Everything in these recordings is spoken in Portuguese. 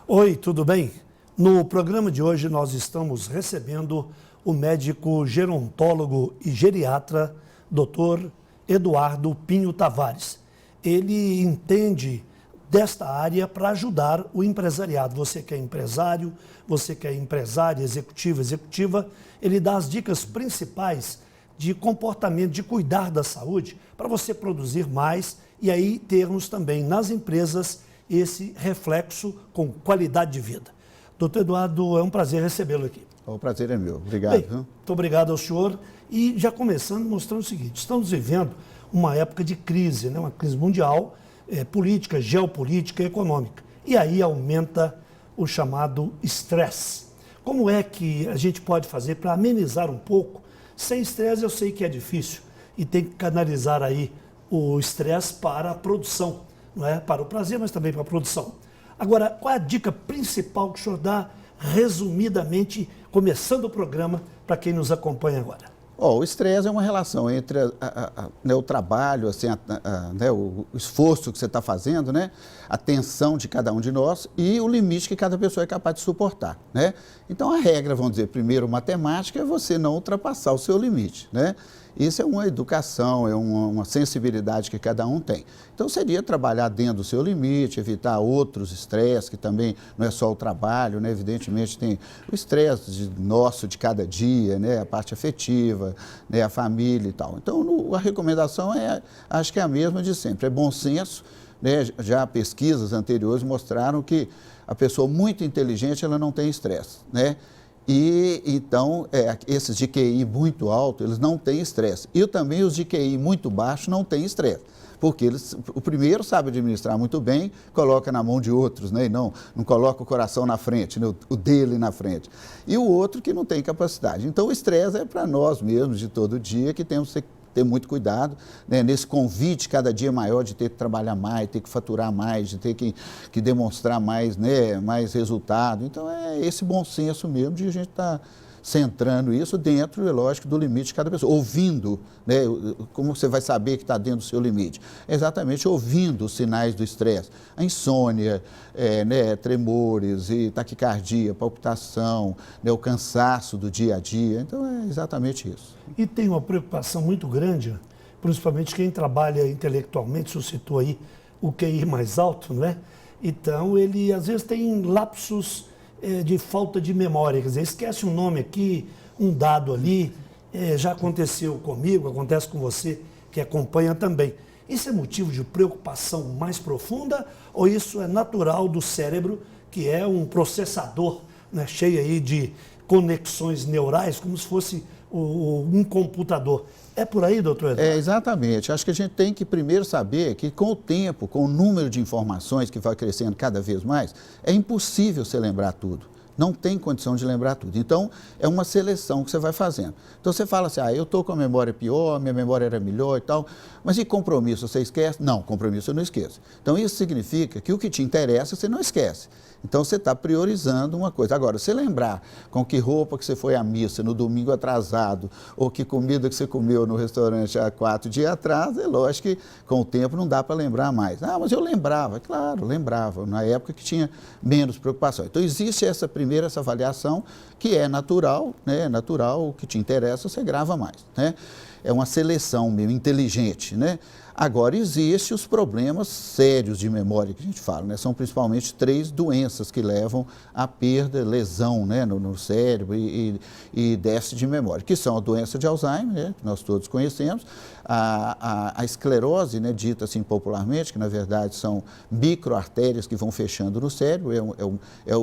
Oi, tudo bem? No programa de hoje nós estamos recebendo o médico gerontólogo e geriatra, Dr. Eduardo Pinho Tavares. Ele entende desta área para ajudar o empresariado. Você que é empresário, você que é empresária, executiva, ele dá as dicas principais de comportamento, de cuidar da saúde, para você produzir mais e aí termos também nas empresas esse reflexo com qualidade de vida. Doutor Eduardo, é um prazer recebê-lo aqui. O prazer é meu. Obrigado. Bem, muito obrigado ao senhor. E já começando mostrando o seguinte, estamos vivendo uma época de crise, né? Uma crise mundial, política, geopolítica e econômica. E aí aumenta o chamado estresse. Como é que a gente pode fazer para amenizar um pouco? Sem estresse eu sei que é difícil e tem que canalizar aí o estresse para a produção, não é? Para o prazer, mas também para a produção. Agora, qual é a dica principal que o senhor dá, resumidamente, começando o programa, para quem nos acompanha agora? O estresse é uma relação entre o trabalho, assim, o esforço que você está fazendo, né? A tensão de cada um de nós e o limite que cada pessoa é capaz de suportar, né? Então, a regra, vamos dizer, primeiro, matemática, é você não ultrapassar o seu limite, né? Isso é uma educação, é uma sensibilidade que cada um tem. Então, seria trabalhar dentro do seu limite, evitar outros estresses, que também não é só o trabalho, né? Evidentemente, tem o estresse nosso de cada dia, né? A parte afetiva, né? A família e tal. Então, a recomendação acho que é a mesma de sempre, é bom senso, né? Já pesquisas anteriores mostraram que a pessoa muito inteligente, ela não tem estresse, né? E, então, esses de QI muito alto, eles não têm estresse. E também os de QI muito baixo não têm estresse. Porque o primeiro sabe administrar muito bem, coloca na mão de outros, né? E não coloca o coração na frente, né? O dele na frente. E o outro que não tem capacidade. Então, o estresse é para nós mesmos, de todo dia, que temos que ter muito cuidado, né? Nesse convite cada dia maior de ter que trabalhar mais, ter que faturar mais, de ter que demonstrar mais, né? Mais resultado. Então, é esse bom senso mesmo de a gente estar centrando isso dentro, é lógico, do limite de cada pessoa. Ouvindo, né? Como você vai saber que está dentro do seu limite? Exatamente ouvindo os sinais do estresse. A insônia, né? Tremores, e taquicardia, palpitação, né? O cansaço do dia a dia. Então, é exatamente isso. E tem uma preocupação muito grande, principalmente quem trabalha intelectualmente, suscitou aí o QI mais alto, não é? Então, ele às vezes tem lapsos de falta de memória, quer dizer, esquece um nome aqui, um dado ali, já aconteceu comigo, acontece com você que acompanha também. Isso é motivo de preocupação mais profunda ou isso é natural do cérebro, que é um processador, né, cheio aí de conexões neurais, como se fosse um computador? É por aí, doutor Eduardo? Exatamente. Acho que a gente tem que primeiro saber que com o tempo, com o número de informações que vai crescendo cada vez mais, é impossível você lembrar tudo. Não tem condição de lembrar tudo. Então, é uma seleção que você vai fazendo. Então, você fala assim, eu estou com a memória pior, minha memória era melhor e tal, mas e compromisso, você esquece? Não, compromisso eu não esqueço. Então, isso significa que o que te interessa, você não esquece. Então, você está priorizando uma coisa. Agora, você lembrar com que roupa que você foi à missa no domingo atrasado, ou que comida que você comeu no restaurante há 4 dias atrás, é lógico que com o tempo não dá para lembrar mais. Mas eu lembrava. Claro, lembrava, na época que tinha menos preocupação. Então, existe essa avaliação que é natural, né? Natural, o que te interessa, você grava mais, né? É uma seleção meio inteligente, né? Agora, existem os problemas sérios de memória que a gente fala, né? São principalmente 3 doenças que levam à perda, lesão, né? no cérebro e déficit de memória, que são a doença de Alzheimer, né? Que nós todos conhecemos, a esclerose, né? Dita assim popularmente, que na verdade são microartérias que vão fechando no cérebro,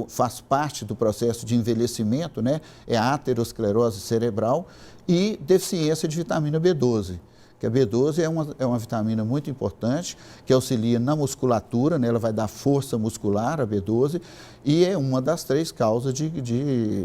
faz parte do processo de envelhecimento, né? É a aterosclerose cerebral e deficiência de vitamina B12. Que a B12 é uma vitamina muito importante, que auxilia na musculatura, né? Ela vai dar força muscular, a B12, e é uma das 3 causas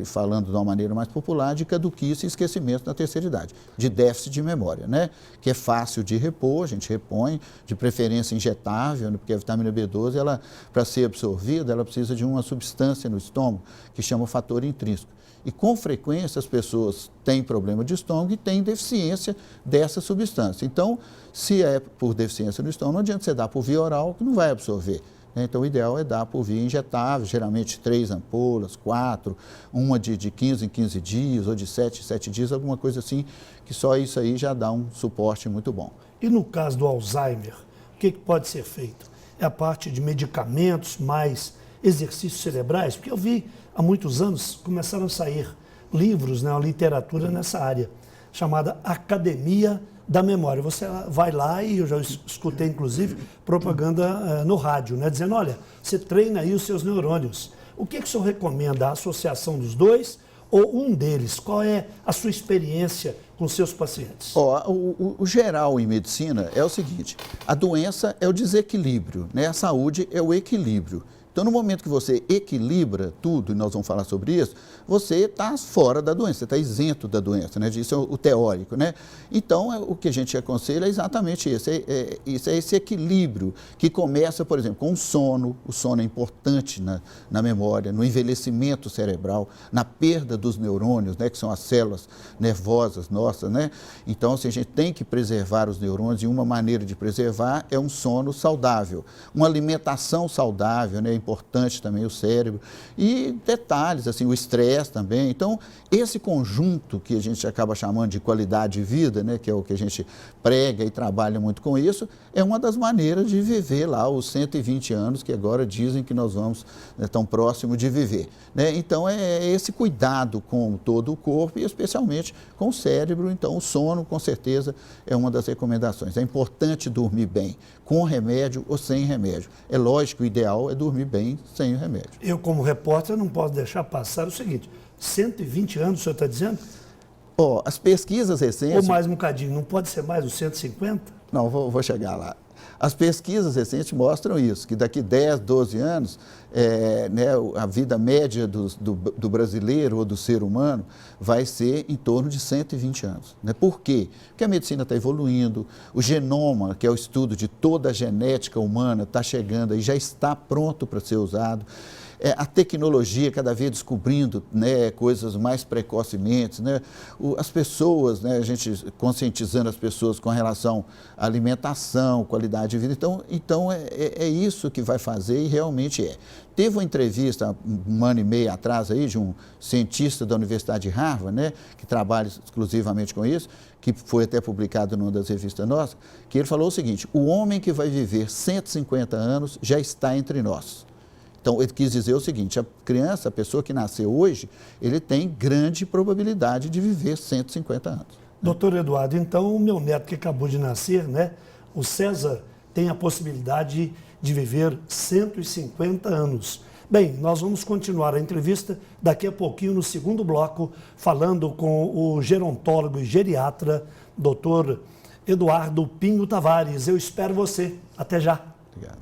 falando de uma maneira mais popular, de caduquice e esquecimento na terceira idade, de déficit de memória, né? Que é fácil de repor, a gente repõe, de preferência injetável, né? Porque a vitamina B12, para ser absorvida, ela precisa de uma substância no estômago, que chama fator intrínseco. E com frequência as pessoas têm problema de estômago e têm deficiência dessa substância. Então, se é por deficiência no estômago, não adianta você dar por via oral, que não vai absorver. Então, o ideal é dar por via injetável, geralmente 3 ampolas, 4, uma de 15 em 15 dias ou de 7 em 7 dias, alguma coisa assim, que só isso aí já dá um suporte muito bom. E no caso do Alzheimer, o que pode ser feito? É a parte de medicamentos, mais exercícios cerebrais? Porque eu vi há muitos anos, começaram a sair livros, né, uma literatura nessa área, chamada Academia da Memória. Você vai lá e eu já escutei, inclusive, propaganda no rádio, né, dizendo, olha, você treina aí os seus neurônios. O que o senhor recomenda? A associação dos dois ou um deles? Qual é a sua experiência com seus pacientes? O geral em medicina é o seguinte, a doença é o desequilíbrio, né? A saúde é o equilíbrio. Então, no momento que você equilibra tudo, e nós vamos falar sobre isso, você está fora da doença, você está isento da doença, né? Isso é o teórico, né? Então, o que a gente aconselha é exatamente isso, é esse equilíbrio que começa, por exemplo, com o sono é importante na memória, no envelhecimento cerebral, na perda dos neurônios, né? Que são as células nervosas nossas, né? Então, assim, a gente tem que preservar os neurônios e uma maneira de preservar é um sono saudável, uma alimentação saudável, né? Importante também o cérebro e detalhes, assim, o estresse também. Então, esse conjunto que a gente acaba chamando de qualidade de vida, né, que é o que a gente prega e trabalha muito com isso, é uma das maneiras de viver lá os 120 anos que agora dizem que nós vamos, né, tão próximo de viver, né? Então, é esse cuidado com todo o corpo e especialmente com o cérebro. Então, o sono, com certeza, é uma das recomendações. É importante dormir bem, com remédio ou sem remédio. É lógico, o ideal é dormir bem sem o remédio. Eu, como repórter, não posso deixar passar o seguinte, 120 anos, o senhor está dizendo? As pesquisas recentes... Ou mais um bocadinho, não pode ser mais os 150? Não, vou chegar lá. As pesquisas recentes mostram isso, que daqui 10, 12 anos, né, a vida média do brasileiro ou do ser humano vai ser em torno de 120 anos. Né? Por quê? Porque a medicina está evoluindo, o genoma, que é o estudo de toda a genética humana, está chegando e já está pronto para ser usado. A tecnologia cada vez descobrindo, né, coisas mais precocemente, né? As pessoas, né, a gente conscientizando as pessoas com relação à alimentação, qualidade de vida. Então é isso que vai fazer e realmente é. Teve uma entrevista um ano e meio atrás aí de um cientista da Universidade de Harvard, né, que trabalha exclusivamente com isso, que foi até publicado numa das revistas nossas, que ele falou o seguinte, o homem que vai viver 150 anos já está entre nós. Então, ele quis dizer o seguinte, a criança, a pessoa que nasceu hoje, ele tem grande probabilidade de viver 150 anos. Doutor Eduardo, então o meu neto que acabou de nascer, né, o César, tem a possibilidade de viver 150 anos. Bem, nós vamos continuar a entrevista daqui a pouquinho no segundo bloco, falando com o gerontólogo e geriatra, doutor Eduardo Pinho Tavares. Eu espero você. Até já. Obrigado.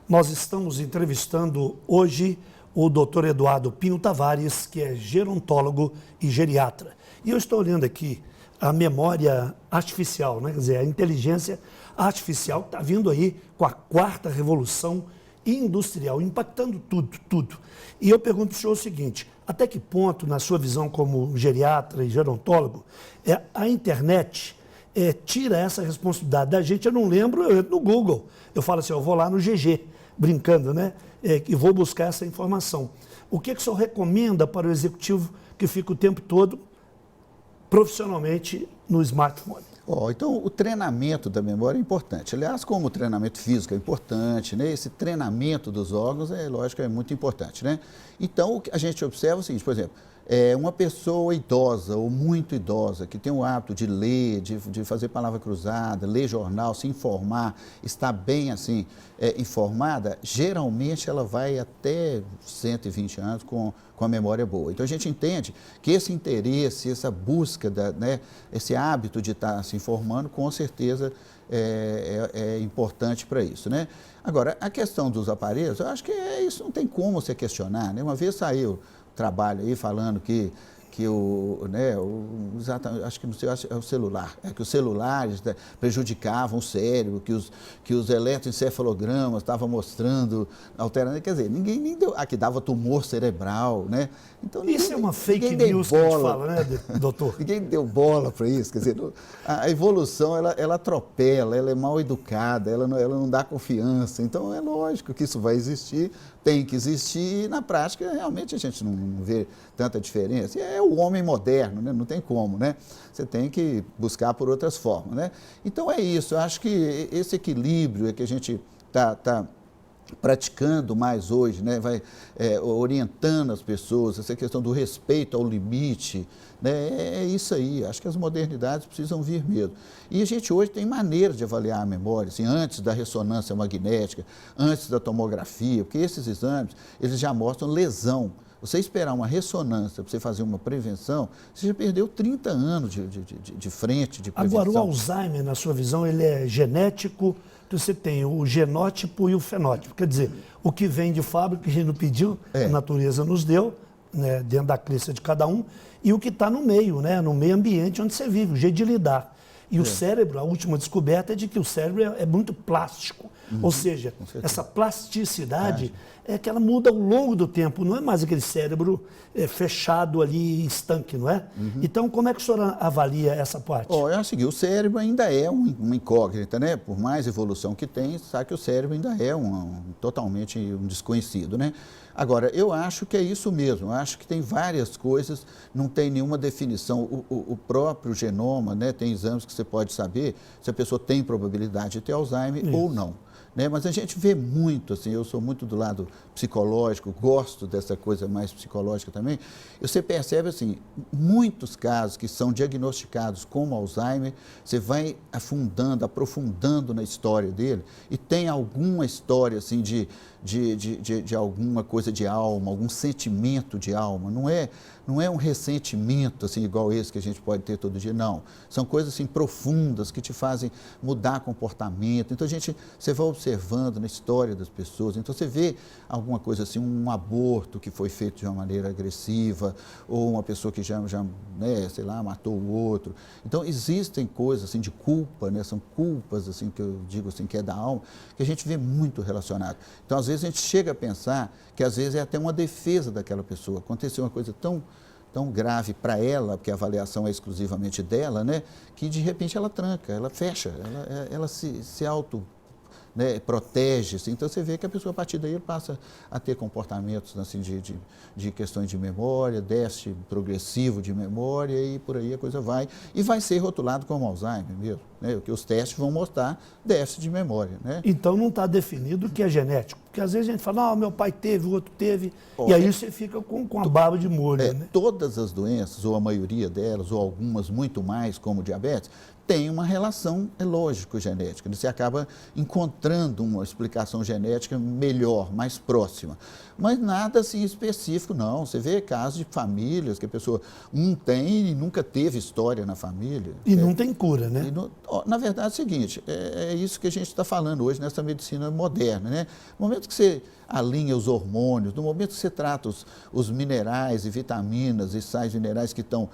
Nós estamos entrevistando hoje o doutor Eduardo Pinho Tavares, que é gerontólogo e geriatra. E eu estou olhando aqui a memória artificial, né? Quer dizer, a inteligência artificial que está vindo aí com a quarta revolução industrial, impactando tudo. E eu pergunto para o senhor o seguinte, até que ponto, na sua visão como geriatra e gerontólogo, a internet tira essa responsabilidade da gente? Eu não lembro, eu entro no Google, eu falo assim, eu vou lá no GG, brincando, né? E vou buscar essa informação. O que o senhor recomenda para o executivo que fica o tempo todo profissionalmente no smartphone? Então, o treinamento da memória é importante. Aliás, como o treinamento físico é importante, né? Esse treinamento dos órgãos, lógico, é muito importante, né? Então, o que a gente observa é o seguinte, por exemplo, uma pessoa idosa ou muito idosa que tem o hábito de ler, de fazer palavra cruzada, ler jornal, se informar, estar bem assim informada, geralmente ela vai até 120 anos com a memória boa. Então a gente entende que esse interesse, essa busca, né, esse hábito de estar se informando, com certeza é importante para isso, né? Agora, a questão dos aparelhos, eu acho que isso não tem como você questionar, né? Uma vez saiu trabalho aí falando que acho que não sei, acho que é o celular, que os celulares, né, prejudicavam o cérebro, que os eletroencefalogramas estavam mostrando, alterando, quer dizer, ninguém deu, que dava tumor cerebral, né? Então, Isso é uma fake news que a gente fala, né, doutor? Ninguém deu bola para isso, quer dizer, a evolução, ela atropela, ela é mal educada, ela não dá confiança, então é lógico que isso vai existir, tem que existir, e na prática, realmente, a gente não vê tanta diferença. É o homem moderno, né? Não tem como, né? Você tem que buscar por outras formas, né? Então é isso, eu acho que esse equilíbrio é que a gente está praticando mais hoje, né? Vai orientando as pessoas, essa questão do respeito ao limite, né? É isso aí, acho que as modernidades precisam vir mesmo. E a gente hoje tem maneiras de avaliar a memória, assim, antes da ressonância magnética, antes da tomografia, porque esses exames, eles já mostram lesão. Você esperar uma ressonância para você fazer uma prevenção, você já perdeu 30 anos de frente, de prevenção. Agora, o Alzheimer, na sua visão, ele é genético, então você tem o genótipo e o fenótipo. Quer dizer, o que vem de fábrica, que a gente não pediu, a natureza nos deu, né, dentro da crença de cada um, e o que está no meio, né, no meio ambiente onde você vive, o jeito de lidar. E o cérebro, a última descoberta é de que o cérebro é muito plástico. Ou seja, essa plasticidade é que ela muda ao longo do tempo, não é mais aquele cérebro fechado ali, estanque, não é? Então, como é que o senhor avalia essa parte? É o seguinte, o cérebro ainda é uma incógnita, né? Por mais evolução que tem, sabe que o cérebro ainda é totalmente um desconhecido, né? Agora, eu acho que é isso mesmo, eu acho que tem várias coisas, não tem nenhuma definição. O próprio genoma, né, tem exames que você pode saber se a pessoa tem probabilidade de ter Alzheimer ou não. Né? Mas a gente vê muito, assim, eu sou muito do lado psicológico, gosto dessa coisa mais psicológica também, você percebe, assim, muitos casos que são diagnosticados como Alzheimer, você vai afundando, aprofundando na história dele e tem alguma história, assim, de alguma coisa de alma, algum sentimento de alma, não é um ressentimento, assim, igual esse que a gente pode ter todo dia, não. São coisas, assim, profundas que te fazem mudar comportamento. Então, você vai observando na história das pessoas, então você vê alguma coisa assim, um aborto que foi feito de uma maneira agressiva, ou uma pessoa que já né, sei lá, matou o outro. Então, existem coisas, assim, de culpa, né, são culpas, assim, que eu digo, assim, que é da alma, que a gente vê muito relacionado. Então, às vezes, a gente chega a pensar que, às vezes, é até uma defesa daquela pessoa. Aconteceu uma coisa tão grave para ela, porque a avaliação é exclusivamente dela, né, que de repente ela tranca, ela fecha, ela se auto, né, protege. Assim. Então você vê que a pessoa a partir daí passa a ter comportamentos assim, de questões de memória, déficit progressivo de memória e por aí a coisa vai. E vai ser rotulado como Alzheimer mesmo, né, porque os testes vão mostrar déficit de memória. Né? Então não está definido o que é genético. Porque às vezes a gente fala, meu pai teve, o outro teve, e aí você fica com a barba de molho. Né? Todas as doenças, ou a maioria delas, ou algumas muito mais, como diabetes, tem uma relação, é lógico, genética. Você acaba encontrando uma explicação genética melhor, mais próxima. Mas nada assim específico, não. Você vê casos de famílias que a pessoa tem e nunca teve história na família. E não tem cura, né? Na verdade é o seguinte, é isso que a gente está falando hoje nessa medicina moderna, né? No momento que você alinha os hormônios, no momento que você trata os minerais e vitaminas e sais minerais que estão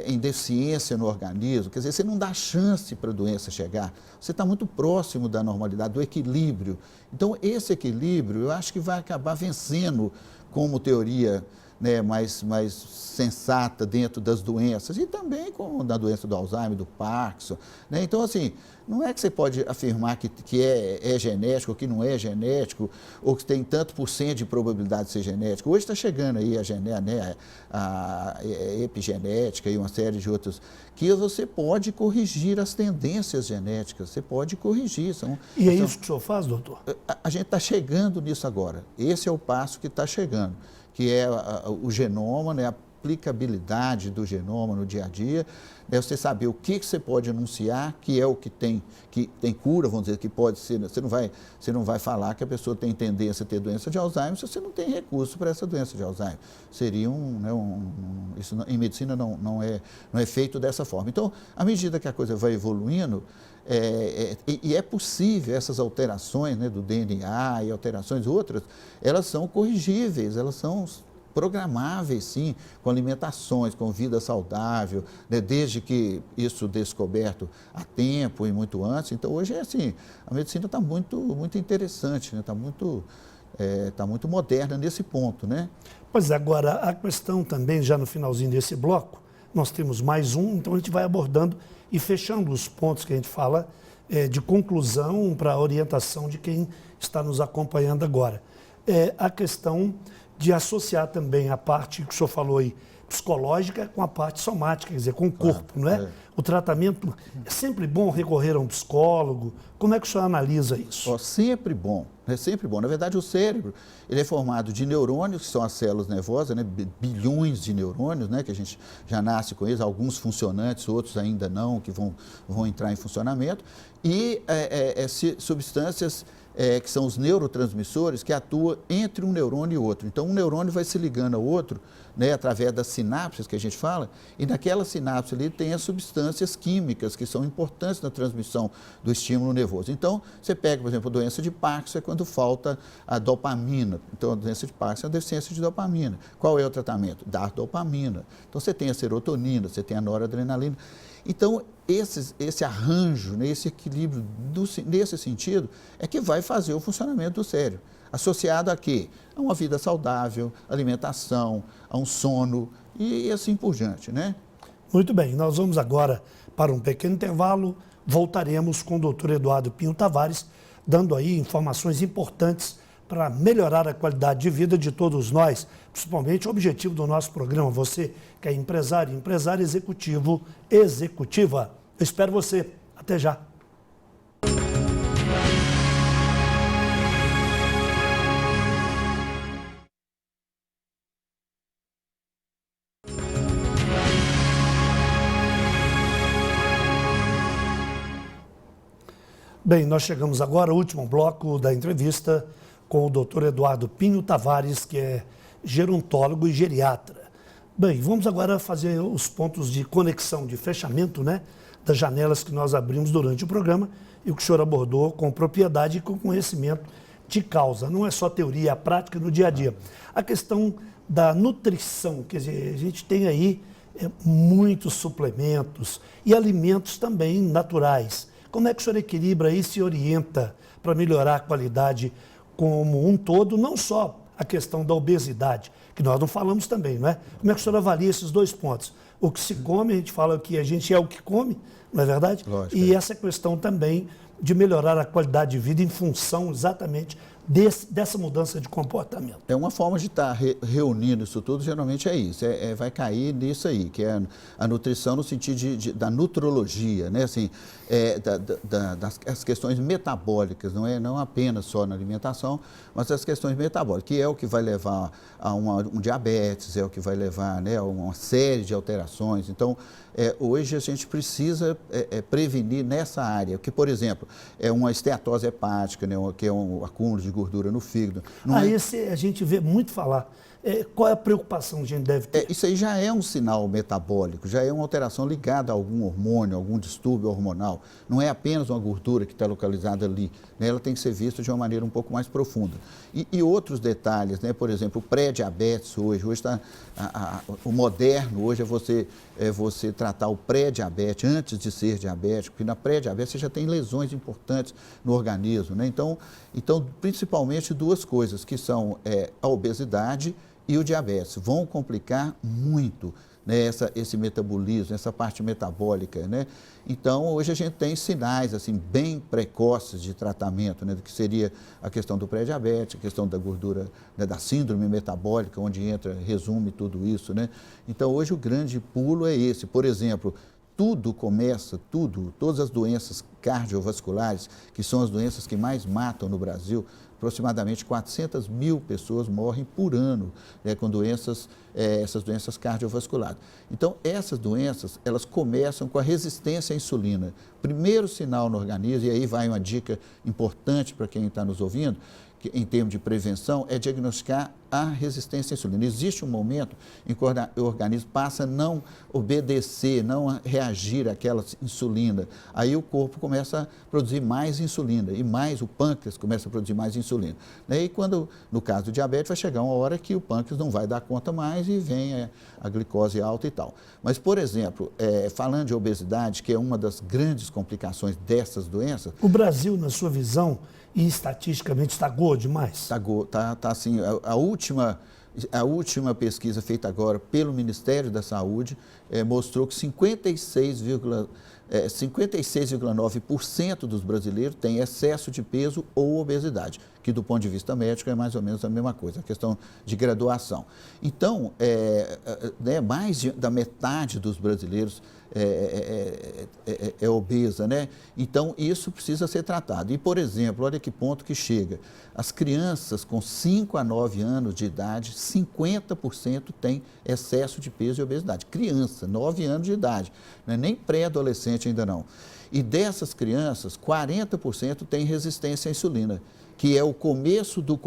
em deficiência no organismo, quer dizer, você não dá chance para a doença chegar, você está muito próximo da normalidade, do equilíbrio. Então, esse equilíbrio, eu acho que vai acabar vencendo como teoria, né, mais sensata dentro das doenças e também como da doença do Alzheimer, do Parkinson. Né? Então, assim, não é que você pode afirmar que é genético ou que não é genético ou que tem tanto por cento de probabilidade de ser genético. Hoje está chegando aí a epigenética e uma série de outros que você pode corrigir as tendências genéticas, você pode corrigir. E é isso que o senhor faz, doutor? A gente está chegando nisso agora. Esse é o passo que está chegando, que é o genoma, né, a aplicabilidade do genoma no dia a dia, né, você saber o que você pode anunciar, que é o que tem cura, vamos dizer, que pode ser, você não vai falar que a pessoa tem tendência a ter doença de Alzheimer se você não tem recurso para essa doença de Alzheimer. Seria isso em medicina não é feito dessa forma. Então, à medida que a coisa vai evoluindo, e é possível essas alterações, né, do DNA e alterações outras, elas são corrigíveis, elas são programáveis, sim, com alimentações, com vida saudável, né, desde que isso descoberto a tempo e muito antes. Então, hoje é assim, a medicina está muito interessante, né, tá muito moderna nesse ponto, né? Pois é, agora, a questão também, já no finalzinho desse bloco, nós temos mais um, então a gente vai abordando e fechando os pontos que a gente fala de conclusão para a orientação de quem está nos acompanhando agora. A questão de associar também a parte que o senhor falou aí, psicológica, com a parte somática, quer dizer, com o corpo, não é? O tratamento, é sempre bom recorrer a um psicólogo? Como é que o senhor analisa isso? Sempre bom, é sempre bom. Na verdade, o cérebro, ele é formado de neurônios, que são as células nervosas, né? Bilhões de neurônios, né? Que a gente já nasce com eles, alguns funcionantes, outros ainda não, que vão entrar em funcionamento, e substâncias que são os neurotransmissores que atuam entre um neurônio e outro. Então, um neurônio vai se ligando ao outro, né, através das sinapses que a gente fala, e naquela sinapse ali tem as substâncias químicas que são importantes na transmissão do estímulo nervoso. Então, você pega, por exemplo, a doença de Parkinson é quando falta a dopamina. Então, a doença de Parkinson é a deficiência de dopamina. Qual é o tratamento? Dar dopamina. Então, você tem a serotonina, você tem a noradrenalina. Então, esse arranjo, né, esse equilíbrio nesse sentido é que vai fazer o funcionamento do cérebro. Associado a quê? A uma vida saudável, alimentação, a um sono e assim por diante, né? Muito bem, nós vamos agora para um pequeno intervalo, voltaremos com o doutor Eduardo Pinho Tavares, dando aí informações importantes para melhorar a qualidade de vida de todos nós, principalmente o objetivo do nosso programa, você que é empresário, empresário executivo, executiva. Eu espero você. Até já. Bem, nós chegamos agora ao último bloco da entrevista com o doutor Eduardo Pinho Tavares, que é gerontólogo e geriatra. Bem, vamos agora fazer os pontos de conexão, de fechamento, né, das janelas que nós abrimos durante o programa e o que o senhor abordou com propriedade e com conhecimento de causa. Não é só teoria, é a prática no dia a dia. A questão da nutrição, quer dizer, a gente tem aí muitos suplementos e alimentos também naturais. Como é que o senhor equilibra isso e orienta para melhorar a qualidade como um todo, não só a questão da obesidade, que nós não falamos também, não é? Como é que o senhor avalia esses dois pontos? O que se come, a gente fala que a gente é o que come, não é verdade? Lógico, e essa questão também de melhorar a qualidade de vida em função exatamente dessa mudança de comportamento. É uma forma de estar reunindo isso tudo, geralmente é isso, vai cair nisso aí, que é a nutrição no sentido da nutrologia, né? Assim, das questões metabólicas, não apenas só na alimentação, mas as questões metabólicas, que é o que vai levar a um diabetes, é o que vai levar, né, a uma série de alterações. Então, hoje a gente precisa prevenir nessa área, que, por exemplo, é uma esteatose hepática, né, que é um acúmulo de gordura no fígado. Esse a gente vê muito falar. Qual é a preocupação que a gente deve ter? Isso aí já é um sinal metabólico, já é uma alteração ligada a algum hormônio, algum distúrbio hormonal. Não é apenas uma gordura que está localizada ali, né? Ela tem que ser vista de uma maneira um pouco mais profunda. E outros detalhes, né? Por exemplo, o pré-diabetes hoje está, o moderno hoje é você tratar o pré-diabetes antes de ser diabético, porque na pré-diabetes você já tem lesões importantes no organismo, né? Então principalmente duas coisas, que são a obesidade e o diabetes, vão complicar muito, né, esse metabolismo, essa parte metabólica, né? Então, hoje a gente tem sinais, assim, bem precoces de tratamento, né, do que seria a questão do pré-diabetes, a questão da gordura, né, da síndrome metabólica, onde resume tudo isso, né? Então, hoje o grande pulo é esse. Por exemplo, todas as doenças cardiovasculares, que são as doenças que mais matam no Brasil, aproximadamente 400 mil pessoas morrem por ano, né, com doenças essas doenças cardiovasculares. Então, essas doenças, elas começam com a resistência à insulina. Primeiro sinal no organismo, e aí vai uma dica importante para quem está nos ouvindo, que, em termos de prevenção, é diagnosticar a resistência à insulina. Existe um momento em que o organismo passa a não obedecer, não a reagir àquela insulina. Aí o corpo começa a produzir mais insulina e mais o pâncreas começa a produzir mais insulina. E quando, no caso do diabetes, vai chegar uma hora que o pâncreas não vai dar conta mais e vem a glicose alta e tal. Mas, por exemplo, falando de obesidade, que é uma das grandes complicações dessas doenças... O Brasil, na sua visão, e estatisticamente, está gordo demais? Está assim, a última pesquisa feita agora pelo Ministério da Saúde mostrou que 56,9% dos brasileiros têm excesso de peso ou obesidade, que do ponto de vista médico é mais ou menos a mesma coisa, a questão de graduação. Então, mais da metade dos brasileiros é obesa, né? Então, isso precisa ser tratado. E, por exemplo, olha que ponto que chega. As crianças com 5 a 9 anos de idade, 50% têm excesso de peso e obesidade. Criança, 9 anos de idade, não é nem pré-adolescente ainda não. E dessas crianças, 40% têm resistência à insulina, que é o começo do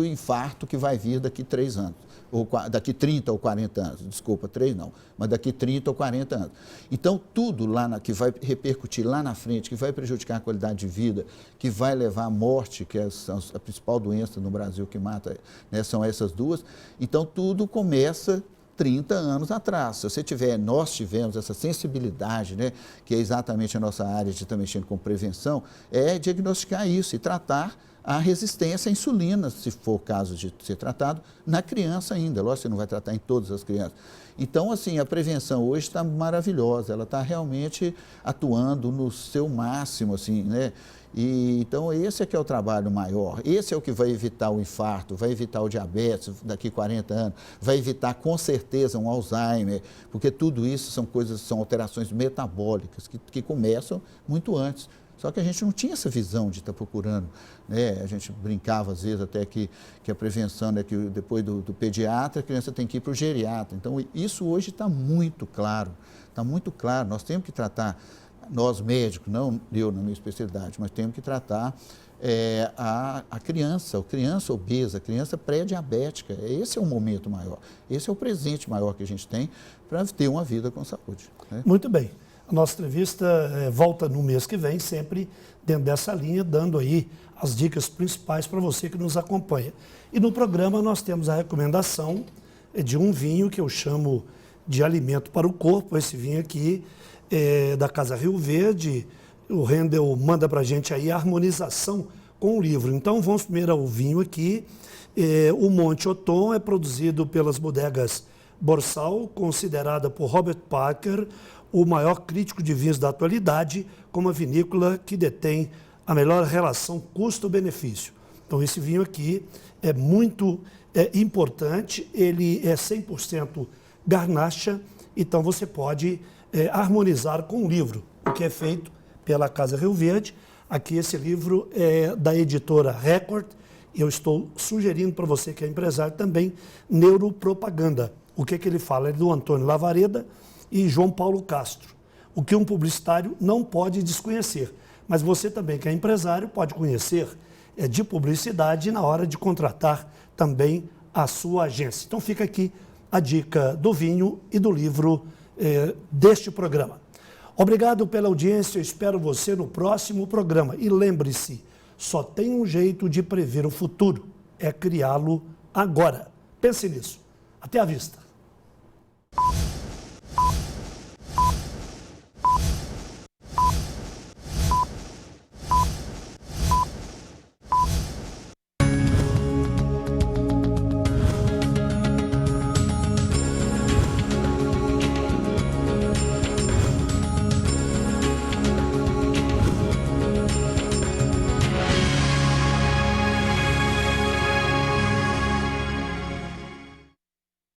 infarto que vai vir daqui 3 anos. Ou daqui 30 ou 40 anos, desculpa, 3 não, mas daqui 30 ou 40 anos. Então, tudo lá que vai repercutir lá na frente, que vai prejudicar a qualidade de vida, que vai levar à morte, que é a principal doença no Brasil que mata, né, são essas duas. Então, tudo começa 30 anos atrás. Se você nós tivemos essa sensibilidade, né, que é exatamente a nossa área de estar mexendo com prevenção, é diagnosticar isso e tratar a resistência à insulina, se for o caso de ser tratado, na criança ainda. Lógico que você não vai tratar em todas as crianças. Então, assim, a prevenção hoje está maravilhosa, ela está realmente atuando no seu máximo, assim, né? Então, esse é que é o trabalho maior, esse é o que vai evitar o infarto, vai evitar o diabetes daqui a 40 anos, vai evitar com certeza um Alzheimer, porque tudo isso são alterações metabólicas que começam muito antes. Só que a gente não tinha essa visão de estar procurando, né? A gente brincava às vezes até que a prevenção, né, que depois do pediatra, a criança tem que ir para o geriatra. Então, isso hoje está muito claro, está muito claro. Nós temos que tratar, nós médicos, não eu na minha especialidade, mas temos que tratar a criança obesa, a criança pré-diabética. Esse é o momento maior, esse é o presente maior que a gente tem para ter uma vida com saúde, né? Muito bem. A nossa entrevista volta no mês que vem, sempre dentro dessa linha, dando aí as dicas principais para você que nos acompanha. E no programa nós temos a recomendação de um vinho que eu chamo de alimento para o corpo. Esse vinho aqui é da Casa Rio Verde. O Rendel manda para a gente aí a harmonização com o livro. Então vamos primeiro ao vinho aqui. O Monte Othon é produzido pelas bodegas Borsal, considerada por Robert Parker o maior crítico de vinhos da atualidade, como a vinícola que detém a melhor relação custo-benefício. Então, esse vinho aqui é muito importante, ele é 100% garnacha, então você pode harmonizar com o livro, o que é feito pela Casa Rio Verde. Aqui esse livro é da editora Record, e eu estou sugerindo para você que é empresário também, Neuropropaganda. O que ele fala? É do Antônio Lavareda e João Paulo Castro, o que um publicitário não pode desconhecer. Mas você também, que é empresário, pode conhecer de publicidade na hora de contratar também a sua agência. Então fica aqui a dica do vinho e do livro deste programa. Obrigado pela audiência, eu espero você no próximo programa. E lembre-se, só tem um jeito de prever o futuro, é criá-lo agora. Pense nisso. Até a vista.